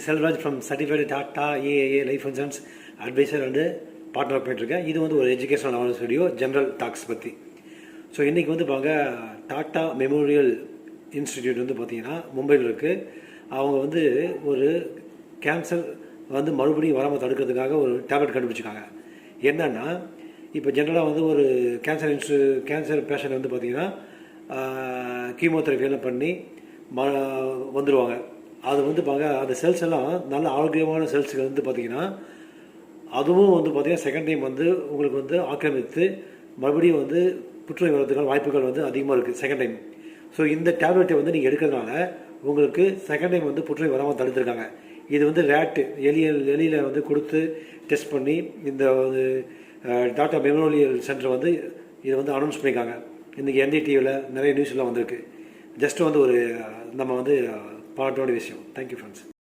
Selvaraj from certified Tata AAA life insurance advisor வந்து partner பண்ணிட்டுருக்கேன். இது வந்து ஒரு educational awareness video, general tax பற்றி. ஸோ இன்றைக்கி வந்து டாட்டா மெமோரியல் இன்ஸ்டிடியூட் வந்து பார்த்திங்கன்னா மும்பையில் இருக்குது. அவங்க வந்து ஒரு கேன்சர் வந்து மறுபடியும் வராமல் தடுக்கிறதுக்காக ஒரு டேப்லெட் கண்டுபிடிச்சிருக்காங்க. என்னென்னா, இப்போ ஜென்ரலாக வந்து ஒரு கேன்சர் பேஷண்ட் வந்து பார்த்திங்கன்னா கீமோதெரபியெல்லாம் பண்ணி வந்துடுவாங்க. அது வந்து அந்த செல்ஸ் எல்லாம் நல்ல ஆரோக்கியமான செல்ஸுக்கு வந்து பார்த்திங்கன்னா அதுவும் வந்து பார்த்திங்கன்னா செகண்ட் டைம் வந்து உங்களுக்கு வந்து ஆக்கிரமித்து மறுபடியும் வந்து புற்றுநோய் வர்றதுக்கான வாய்ப்புகள் வந்து அதிகமாக இருக்குது செகண்ட் டைம். ஸோ இந்த டேப்லெட்டை வந்து நீங்கள் எடுக்கிறதுனால உங்களுக்கு செகண்ட் டைம் வந்து புற்றுநோய் வராமல் தடுத்துருக்காங்க. இது வந்து எலியில் வந்து கொடுத்து டெஸ்ட் பண்ணி இந்த டாட்டா மெமோரியல் சென்டர் வந்து இதை வந்து அனௌன்ஸ் பண்ணியிருக்காங்க. இன்றைக்கி NDTVயில் நிறைய நியூஸ்லாம் வந்திருக்கு. ஜஸ்ட் வந்து ஒரு நம்ம வந்து பாராட்ட வேண்டிய விஷயம். Thank you friends.